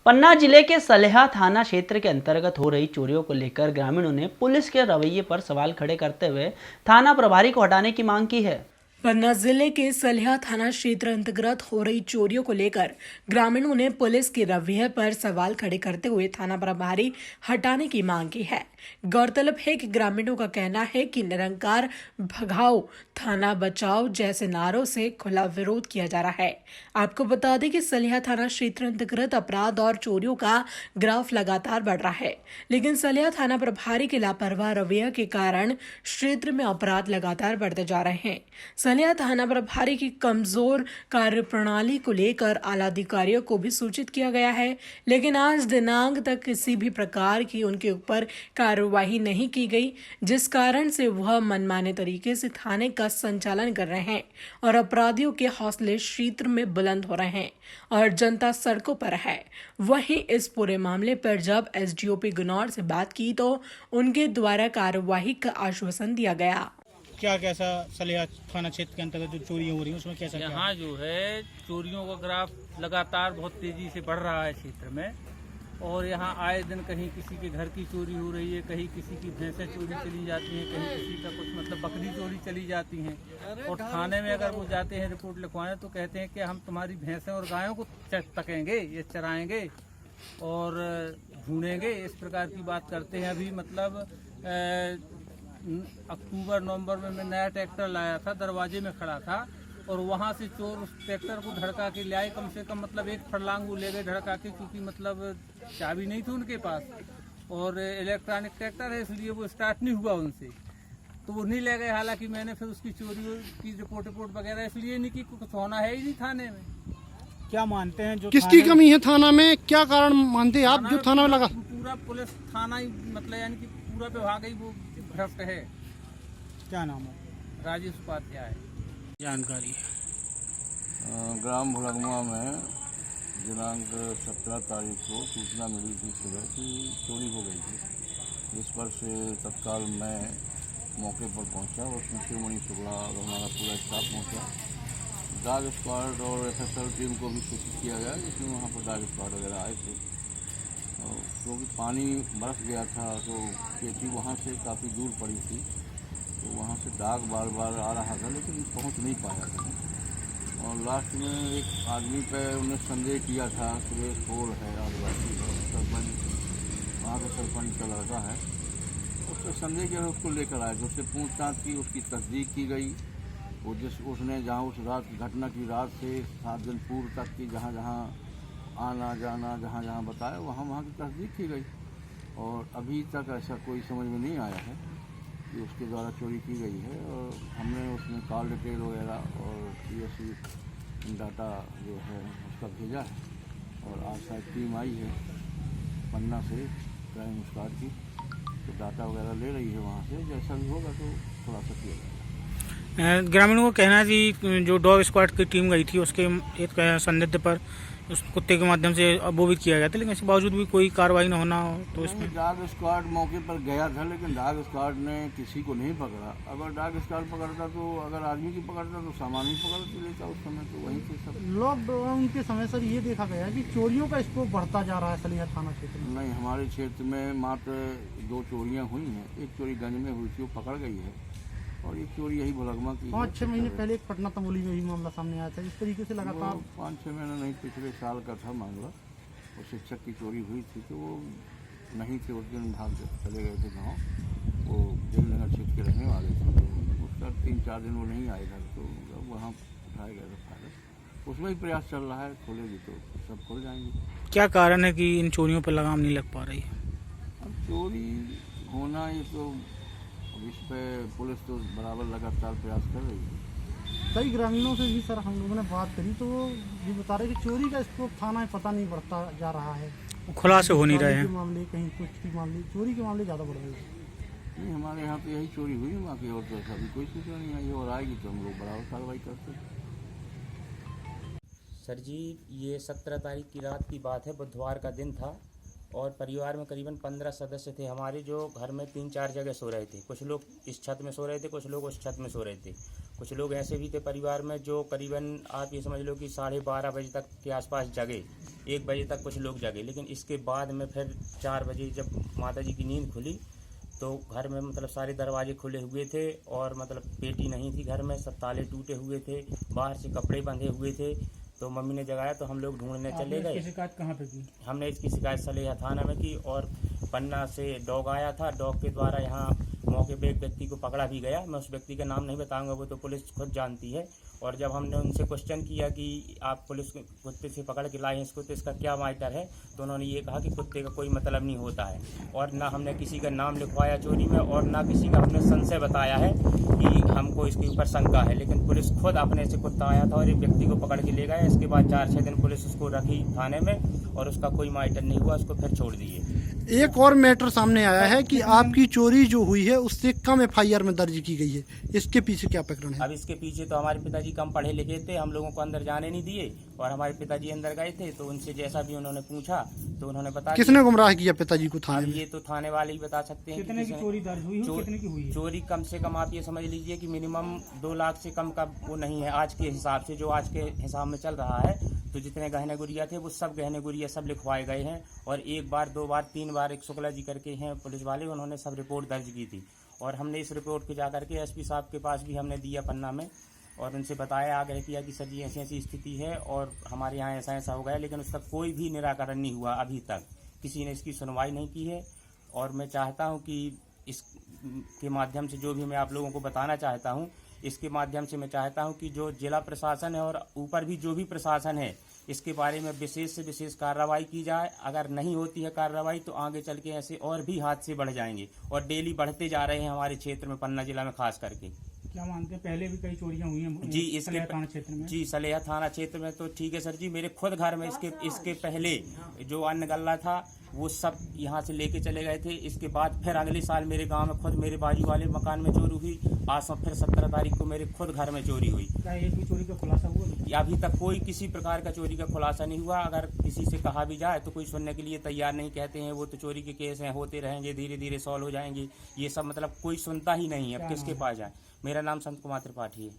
पन्ना जिले के सलेहा थाना क्षेत्र के अंतर्गत हो रही चोरियों को लेकर ग्रामीणों ने पुलिस के रवैये पर सवाल खड़े करते हुए थाना प्रभारी को हटाने की मांग की है। पन्ना जिले के सलेहा थाना क्षेत्र अंतर्गत हो रही चोरियों को लेकर ग्रामीणों ने पुलिस के रवैये पर सवाल खड़े करते हुए थाना प्रभारी हटाने की मांग की है। गौरतलब है कि ग्रामीणों का कहना है कि निरंकार भगाओ थाना बचाओ जैसे नारों से खुला विरोध किया जा रहा है। आपको बता दें कि सलेहा थाना क्षेत्र अंतर्गत अपराध और चोरियों का ग्राफ लगातार बढ़ रहा है, लेकिन सलेहा थाना प्रभारी के लापरवाह रवैये के कारण क्षेत्र में अपराध लगातार बढ़ते जा रहे हैं। सलेहा थाना प्रभारी की कमजोर कार्य प्रणाली को लेकर आला अधिकारियों को भी सूचित किया गया है, लेकिन आज दिनांक तक किसी भी प्रकार की उनके ऊपर कार्यवाही नहीं की गई, जिस कारण से वह मनमाने तरीके से थाने का संचालन कर रहे हैं और अपराधियों के हौसले क्षेत्र में बुलंद हो रहे हैं और जनता सड़कों पर है। वहीं इस पूरे मामले पर जब एसडीओपी गुनौर से बात की तो उनके द्वारा कार्यवाही का आश्वासन दिया गया। क्या कैसा सलेहा थाना क्षेत्र के अंतर्गत जो चोरियां हो रही हैं उसमें कैसा क्या यहाँ जो है चोरियों का ग्राफ लगातार बहुत तेज़ी से बढ़ रहा है क्षेत्र में, और यहाँ आए दिन कहीं किसी के घर की चोरी हो रही है, कहीं किसी की भैंसें चोरी चली जाती हैं, कहीं किसी का कुछ मतलब बकरी चोरी चली जाती हैं। और थाने में अगर वो जाते हैं रिपोर्ट लिखवाने तो कहते हैं कि हम तुम्हारी भैंसें और गायों को तकेंगे, ये चराएंगे और ढूंढेंगे, इस प्रकार की बात करते हैं। अभी मतलब अक्टूबर नवंबर में मैं नया ट्रैक्टर लाया था, दरवाजे में खड़ा था और वहाँ से चोर उस ट्रैक्टर को धड़का के ले आए। कम से कम मतलब एक फरलांग वो ले गए धड़का के, क्योंकि मतलब चाबी नहीं थी उनके पास और इलेक्ट्रॉनिक ट्रैक्टर है इसलिए वो स्टार्ट नहीं हुआ उनसे, तो वो नहीं ले गए। हालांकि मैंने फिर उसकी चोरी की रिपोर्ट वगैरह इसलिए नहीं की, कुछ होना है ही नहीं थाने में। क्या मानते हैं जो किसकी कमी है थाना में, क्या कारण मानते हैं आप जो थाना में लगा? पूरा पुलिस थाना ही मतलब यानी कि पूरा विभाग ही वो भ्रष्ट है। क्या नाम है? राजेश उपाध्याय। जानकारी ग्राम भुलगमा में दिनांक 17 तारीख को सूचना मिली थी सुबह कि चोरी हो गई थी, जिस पर से तत्काल मैं मौके पर पहुंचा। उसमें शिवमणि शुक्ला और हमारा पूरा स्टाफ पहुंचा। डाग स्क्वाड और एफएसएल टीम को भी सूचित किया गया, जिसमें वहाँ पर डाग स्क्वाड वगैरह आए थे। क्योंकि पानी बरस गया था तो खेती वहाँ से काफ़ी दूर पड़ी थी, तो वहाँ से डाग बार बार आ रहा था लेकिन पहुँच नहीं पाया था। और लास्ट में एक आदमी पे उन्हें संदेह किया था, सुरेश पोल है, आदिवासी है, सरपंच वहाँ का सरपंच का लड़का है। उससे संदेह किया, उसको लेकर आए, तो उससे पूछताछ की, उसकी तस्दीक की गई। वो उसने जहाँ उस रात घटना की रात से 7 दिन पूर्व तक की जहाँ जहाँ आना जाना जहाँ जहाँ बताया वहाँ की तस्दीक की गई। और अभी तक ऐसा कोई समझ में नहीं आया है कि उसके द्वारा चोरी की गई है। और हमने उसमें कॉल डिटेल वगैरह और PSC डाटा जो है उसका भेजा है, और आज शायद टीम आई है पन्ना से क्राइम स्क्वाड की, तो डाटा वगैरह ले रही है वहाँ से। जैसा भी होगा तो खुलासा किया जाएगा। ग्रामीणों को कहना है कि जो डॉग स्क्वाड की टीम गई थी उसके एक संदिग्ध पर उस कुत्ते के माध्यम से वो भी किया गया था, लेकिन इसके बावजूद भी कोई कार्रवाई न होना हो तो इसमें डाग स्क्वाड मौके पर गया था, लेकिन डाग स्क्वाड ने किसी को नहीं पकड़ा। अगर डाग स्क्वाड पकड़ता तो अगर आदमी की पकड़ता तो सामान ही पकड़ लेता उस समय, तो वहीं से सब। लॉकडाउन के समय सर ये देखा गया कि चोरियों का स्कोप बढ़ता जा रहा है सलेहा थाना क्षेत्र में। नहीं, हमारे क्षेत्र में मात्र 2 चोरियां हुई हैं। एक चोरी गंज में हुई थी, वो पकड़ गई है, और एक चोरी यही भुलगमा की 5-6 महीने पहले एक पटना तमोली में भी मामला सामने आया था। इस तरीके से लगातार 5-6 महीने नहीं, पिछले साल का था मामला। वो शिक्षक की चोरी हुई थी, तो वो नहीं थे उस दिन, भाग चले गए थे गाँव। वो दिलनगर क्षेत्र के रहने वाले थे, तो उसका 3-4 दिन वो नहीं आए थे, तो वहाँ उठाया गया था फायदा। उसमें ही प्रयास चल रहा है, खोलेगी तो सब खुल जाएंगे। क्या कारण है कि इन चोरियों पर लगाम नहीं लग पा रही है? अब चोरी होना ये तो इस पे पुलिस तो बराबर लगातार प्रयास कर रही है। कई ग्रामीणों से भी सर हम लोगों ने बात करी तो वो ये बता रहे कि चोरी का स्कोप थाना में पता नहीं बढ़ता जा रहा है। खुलासे हो नहीं रहे हैं मामले, कहीं कुछ की मामले, चोरी के मामले ज़्यादा बढ़ रहे हैं। नहीं, हमारे यहाँ तो यही चोरी हुई है, बाकी और तो ऐसा भी कोई सूचना नहीं आई, और आएगी तो हम लोग बराबर कार्रवाई करते हैं। सर जी, ये 17 तारीख की रात की बात है, बुधवार का दिन था और परिवार में करीबन 15 सदस्य थे हमारे, जो घर में 3-4 जगह सो रहे थे। कुछ लोग इस छत में सो रहे थे, कुछ लोग उस छत में सो रहे थे। कुछ लोग ऐसे भी थे परिवार में जो करीबन आप ये समझ लो कि 12:30 बजे तक के आसपास जगे, 1 बजे तक कुछ लोग जगे, लेकिन इसके बाद में फिर 4 बजे जब माता जी की नींद खुली तो घर में मतलब सारे दरवाजे खुले हुए थे और मतलब पेटी नहीं थी घर में, सब ताले टूटे हुए थे, बाहर से कपड़े बंधे हुए थे। तो मम्मी ने जगाया तो हम लोग ढूंढने चले गए। शिकायत कहाँ पे की? हमने इसकी शिकायत सलेहा थाना में की और पन्ना से डॉग आया था, डॉग के द्वारा यहाँ मौके पे एक व्यक्ति को पकड़ा भी गया। मैं उस व्यक्ति का नाम नहीं बताऊंगा, वो तो पुलिस खुद जानती है। और जब हमने उनसे क्वेश्चन किया कि आप पुलिस कुत्ते से पकड़ के लाए हैं इसको, तो इसका क्या मैटर है, तो उन्होंने ये कहा कि कुत्ते का कोई मतलब नहीं होता है और ना हमने किसी का नाम लिखवाया चोरी में और ना किसी का हमने संशय बताया है कि हमको इसके ऊपर शंका है। लेकिन पुलिस खुद अपने से कुत्ता आया था और एक व्यक्ति को पकड़ के ले गया। इसके बाद 4-6 दिन पुलिस उसको रखी थाने में और उसका कोई मैटर नहीं हुआ, उसको फिर छोड़ दिए। एक और मैटर सामने आया है कि आपकी चोरी जो हुई है उससे कम एफआईआर में दर्ज की गई है, इसके पीछे क्या प्रकरण है? अब इसके पीछे तो हमारे पिताजी कम पढ़े लिखे थे, हम लोगों को अंदर जाने नहीं दिए और हमारे पिताजी अंदर गए थे तो उनसे जैसा भी उन्होंने पूछा तो उन्होंने बता किसने गुमराह किया पिताजी को थाने अब में? ये तो थाने वाले ही बता सकते हैं। कितने की चोरी दर्ज हुई हो, कितने की हुई है? चोरी कम से कम आप ये समझ लीजिए कि मिनिमम 2 लाख से कम का वो नहीं है आज के हिसाब से, जो आज के हिसाब में चल रहा है। तो जितने गहने गुड़िया थे वो सब गहने गुड़िया सब लिखवाए गए हैं और 1 बार 2 बार 3 बार एक शुक्ला जी करके हैं पुलिस वाले, उन्होंने सब रिपोर्ट दर्ज की थी और हमने इस रिपोर्ट को जाकर के एसपी साहब के पास भी हमने दिया पन्ना में और उनसे बताया, आग्रह किया कि सर जी ऐसी ऐसी स्थिति है और हमारे यहाँ ऐसा ऐसा हो गया, लेकिन उसका कोई भी निराकरण नहीं हुआ। अभी तक किसी ने इसकी सुनवाई नहीं की है और मैं चाहता हूँ कि इस के माध्यम से जो भी मैं आप लोगों को बताना चाहता हूँ, इसके माध्यम से मैं चाहता हूँ कि जो जिला प्रशासन है और ऊपर भी जो भी प्रशासन है, इसके बारे में विशेष से विशेष कार्रवाई की जाए। अगर नहीं होती है कार्रवाई तो आगे चल के ऐसे और भी हादसे बढ़ जाएंगे और डेली बढ़ते जा रहे हैं हमारे क्षेत्र में, पन्ना जिला में खास करके। क्या मानते हैं पहले भी कई चोरियां हुई हैं जी इसके सलेहा थाना क्षेत्र में? जी सलेहा थाना क्षेत्र में तो ठीक है सर जी, मेरे खुद घर में इसके पहले जो अन्न गल्ला था वो सब यहाँ से लेके चले गए थे। इसके बाद फिर अगले साल मेरे गांव में खुद मेरे बाजू वाले मकान में चोरी हुई। आज फिर 17 तारीख को मेरे खुद घर में चोरी हुई। क्या एक भी चोरी का खुलासा हुआ? अभी तक कोई किसी प्रकार का चोरी का खुलासा नहीं हुआ। अगर किसी से कहा भी जाए तो कोई सुनने के लिए तैयार नहीं, कहते हैं वो तो चोरी के केस हैं, होते रहेंगे, धीरे धीरे सॉल्व हो जाएंगे। ये सब मतलब कोई सुनता ही नहीं है। अब किसके पास जाए। मेरा नाम संत कुमार त्रिपाठी है।